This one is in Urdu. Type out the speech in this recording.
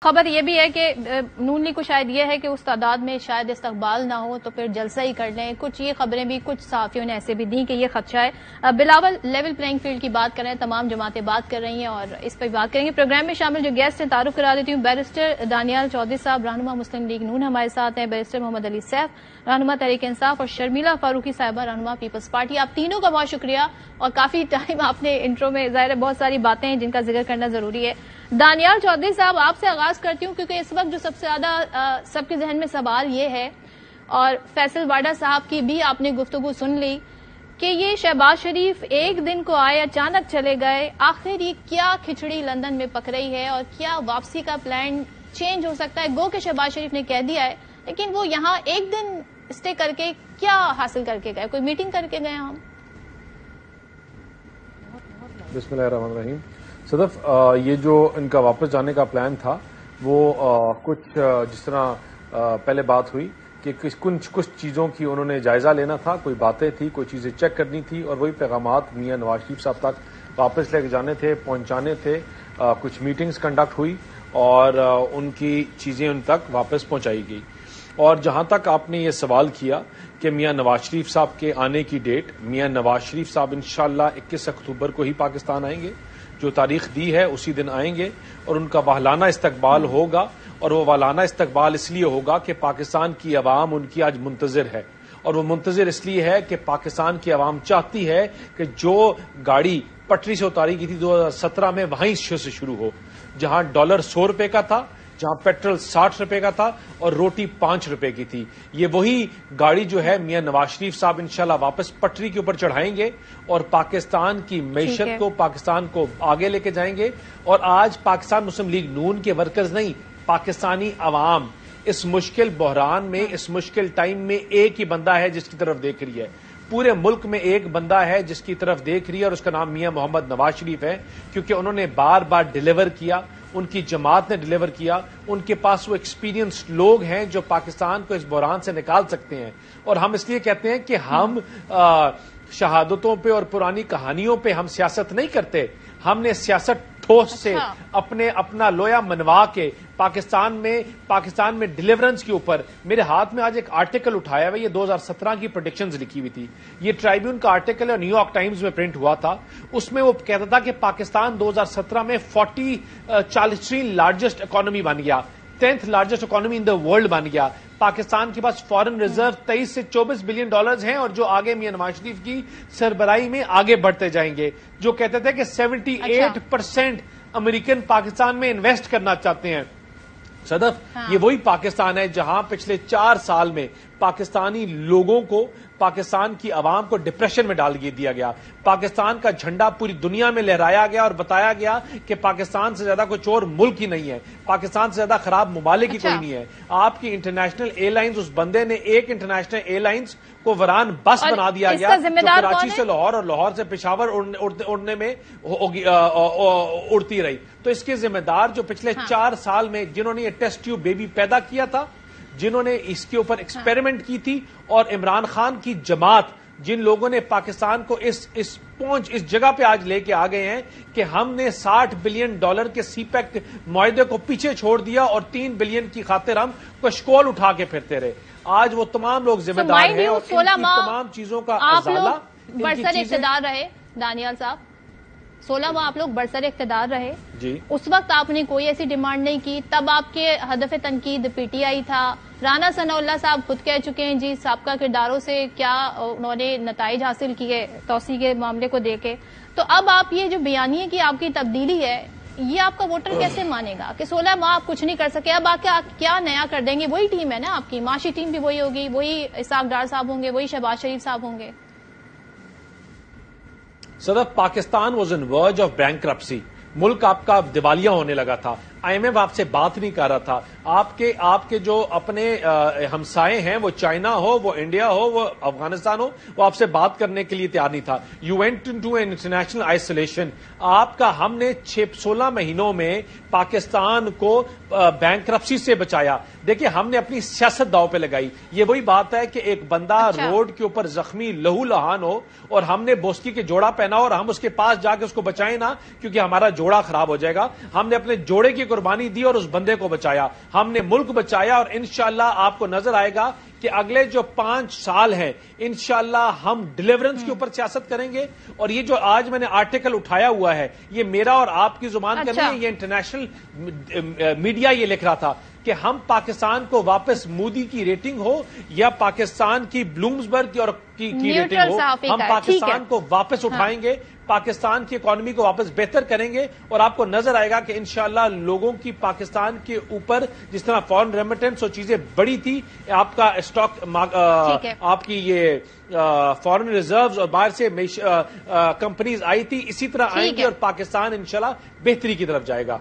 خبر یہ بھی ہے کہ نون لیگ کو شاید یہ ہے کہ اس تعداد میں شاید استقبال نہ ہو تو پھر جلسہ ہی کر لیں. کچھ یہ خبریں بھی کچھ صحافیوں نے ایسے بھی دیں کہ یہ خدشہ ہے. بلاول لیول پلینگ فیلڈ کی بات کر رہے ہیں, تمام جماعتیں بات کر رہی ہیں اور اس پہ بات کریں گے. پروگرام میں شامل جو گیسٹ ہیں تعارف کرا دیتی ہوں. بیرسٹر دانیال چودھری صاحب رہنما مسلم لیگ نون ہمارے ساتھ ہیں, بیرسٹر محمد علی سیف رہنما تحریک انصاف, اور شرمیلا فاروقی صاحبہ رہنما پیپلز پارٹی. آپ تینوں کا بہت شکریہ, اور کافی ٹائم آپ نے انٹرو میں, ظاہر ہے بہت ساری باتیں ہیں جن کا ذکر کرنا ضروری ہے. دانیال چودھری صاحب آپ سے آغاز کرتی ہوں کیونکہ اس وقت جو سب سے زیادہ سب کے ذہن میں سوال یہ ہے, اور فیصل واڈا صاحب کی بھی آپ نے گفتگو سن لی, کہ یہ شہباز شریف ایک دن کو آئے اچانک چلے گئے, آخر یہ کیا کھچڑی لندن میں پک رہی ہے اور کیا واپسی کا پلان چینج ہو سکتا ہے؟ گو کہ شہباز شریف نے کہہ دیا ہے, لیکن وہ یہاں ایک دن اسٹے کر کے کیا حاصل کر کے گئے؟ کوئی میٹنگ کر کے گئے ہم؟ بسم اللہ الرحمن الرحیم. صدف, یہ جو ان کا واپس جانے کا پلان تھا وہ کچھ جس طرح پہلے بات ہوئی کہ کچھ چیزوں کی انہوں نے جائزہ لینا تھا, کوئی باتیں تھی, کوئی چیزیں چیک کرنی تھی, اور وہی پیغامات میاں نواز شریف صاحب تک واپس لے کے جانے تھے, پہنچانے تھے. کچھ میٹنگز کنڈکٹ ہوئی اور ان کی چیزیں ان تک واپس پہنچائی گئی. اور جہاں تک آپ نے یہ سوال کیا کہ میاں نواز شریف صاحب کے آنے کی ڈیٹ, میاں نواز شریف صاحب انشاءاللہ 21 اکتوبر کو ہی پاکستان آئیں گے, جو تاریخ دی ہے اسی دن آئیں گے, اور ان کا واہلانہ استقبال ہوگا. اور وہ واہلانہ استقبال اس لیے ہوگا کہ پاکستان کی عوام ان کی آج منتظر ہے, اور وہ منتظر اس لیے ہے کہ پاکستان کی عوام چاہتی ہے کہ جو گاڑی پٹری سے اتاری گئی تھی 2017 میں وہیں سے شروع ہو, جہاں ڈالر 100 روپے کا تھا, جہاں پیٹرول 60 روپے کا تھا اور روٹی 5 روپے کی تھی. یہ وہی گاڑی جو ہے میاں نواز شریف صاحب انشاءاللہ واپس پٹری کے اوپر چڑھائیں گے اور پاکستان کی معیشت کو, پاکستان کو آگے لے کے جائیں گے. اور آج پاکستان مسلم لیگ نون کے ورکرز نہیں, پاکستانی عوام اس مشکل بحران میں, اس مشکل ٹائم میں ایک ہی بندہ ہے جس کی طرف دیکھ رہی ہے. پورے ملک میں ایک بندہ ہے جس کی طرف دیکھ رہی ہے, اور اس کا نام میاں محمد نواز شریف ہے, کیونکہ انہوں نے بار بار ڈیلیور کیا, ان کی جماعت نے ڈیلیور کیا. ان کے پاس وہ ایکسپیرینسڈ لوگ ہیں جو پاکستان کو اس بحران سے نکال سکتے ہیں. اور ہم اس لیے کہتے ہیں کہ ہم شہادتوں پہ اور پرانی کہانیوں پہ ہم سیاست نہیں کرتے, ہم نے سیاست ٹھوس سے اپنا لویا منوا کے پاکستان میں ڈیلیورنس کے اوپر. میرے ہاتھ میں آج ایک آرٹیکل اٹھایا ہوا, یہ 2017 کی پریڈکشنز لکھی ہوئی تھی. یہ ٹرائبیون کا آرٹیکل ہے, نیو یارک ٹائمز میں پرنٹ ہوا تھا. اس میں وہ کہتا تھا کہ پاکستان 2017 میں 43 لارجسٹ اکانومی بن گیا, 10th largest economy in the world بن گیا. پاکستان کے پاس فارن ریزرو 23 سے 24 بلین ڈالرز ہیں, اور جو آگے میاں نواز شریف کی سربراہی میں آگے بڑھتے جائیں گے. جو کہتے تھے کہ 78% امریکن پاکستان میں انویسٹ کرنا چاہتے ہیں. صدف, یہ وہی پاکستان ہے جہاں پچھلے 4 سال میں پاکستانی لوگوں کو, پاکستان کی عوام کو ڈپریشن میں ڈال دیا گیا. پاکستان کا جھنڈا پوری دنیا میں لہرایا گیا اور بتایا گیا کہ پاکستان سے زیادہ کوئی اور ملک ہی نہیں ہے, پاکستان سے زیادہ خراب ممالک ہی کوئی نہیں ہے. آپ کی انٹرنیشنل ایئر لائنز, اس بندے نے ایک انٹرنیشنل ایئر لائنز کو وران بس بنا دیا گیا, جو کراچی سے لاہور اور لاہور سے پشاور اڑنے میں اڑتی رہی. تو اس کے ذمہ دار جو پچھلے 4 سال میں جنہوں نے یہ ٹیسٹ ٹیوب بیبی پیدا کیا تھا, جنہوں نے اس کے اوپر ایکسپیریمنٹ کی تھی, اور عمران خان کی جماعت, جن لوگوں نے پاکستان کو اس جگہ پہ آج لے کے آ گئے ہیں کہ ہم نے $60 بلین کے سی پیک معاہدے کو پیچھے چھوڑ دیا اور 3 بلین کی خاطر ہم کشکول اٹھا کے پھرتے رہے. آج وہ تمام لوگ ذمہ دار ہیں, اور ان کی تمام چیزوں کا ازالہ برسر اقتدار رہے. دانیال صاحب, 16 ماہ آپ لوگ برسر اقتدار رہے جی. اس وقت آپ نے کوئی ایسی ڈیمانڈ نہیں کی, تب آپ کے ہدف تنقید پی ٹی آئی تھا. رانا ثناء اللہ صاحب خود کہہ چکے ہیں جی سابقہ کرداروں سے کیا انہوں نے نتائج حاصل کیے توسیع کے معاملے کو دے کے. تو اب آپ یہ جو بیانیے کی آپ کی تبدیلی ہے, یہ آپ کا ووٹر کیسے مانے گا کہ 16 ماہ آپ کچھ نہیں کر سکے, اب آپ کیا نیا کر دیں گے؟ وہی ٹیم ہے نا آپ کی, معاشی ٹیم بھی وہی ہوگی, وہی اسحاق ڈار صاحب ہوں گے, وہی شہباز شریف صاحب ہوں گے. Sadaf, Pakistan was on verge of bankruptcy. ملک آپ کا دیوالیہ ہونے لگا تھا. IMF آپ سے بات نہیں کر رہا تھا. آپ کے جو اپنے ہمسائے ہیں, وہ چائنا ہو, وہ انڈیا ہو, وہ افغانستان ہو, وہ آپ سے بات کرنے کے لیے تیار نہیں تھا. You went into an international isolation. آپ کا ہم نے 16 مہینوں میں پاکستان کو بینکرپسی سے بچایا. دیکھیں, ہم نے اپنی سیاست داؤ پہ لگائی. یہ وہی بات ہے کہ ایک بندہ روڈ کے اوپر زخمی لہو لہان ہو اور ہم نے بوسکی کے جوڑا پہنا اور ہم اس کے پاس جا کے اس کو بچائیں نا, کیونکہ ہمارا جوڑا خراب ہو جائے گا. ہم نے اپنے جوڑے کی قربانی دی اور اس بندے کو بچایا, ہم نے ملک بچایا, اور انشاءاللہ آپ کو نظر آئے گا کہ اگلے جو 5 سال ہیں انشاءاللہ ہم ڈیلیورنس کے اوپر سیاست کریں گے. اور یہ جو آج میں نے آرٹیکل اٹھایا ہوا ہے یہ میرا اور آپ کی زبان کا نہیں ہے, یہ انٹرنیشنل میڈیا یہ لکھ رہا تھا کہ ہم پاکستان کو واپس مودی کی ریٹنگ ہو یا پاکستان کی بلومزبرگ کی ریٹنگ ہو, ہم پاکستان کو واپس اٹھائیں گے, پاکستان کی اکانومی کو واپس بہتر کریں گے. اور آپ کو نظر آئے گا کہ انشاءاللہ لوگوں کی پاکستان کے اوپر جس طرح فارن ریمیٹنس اور چیزیں بڑی تھی, آپ کا اسٹاک آپ کی یہ فارن ریزروز اور باہر سے کمپنیز آئی تھی, اسی طرح آئیں گے اور پاکستان انشاءاللہ بہتری کی طرف جائے گا.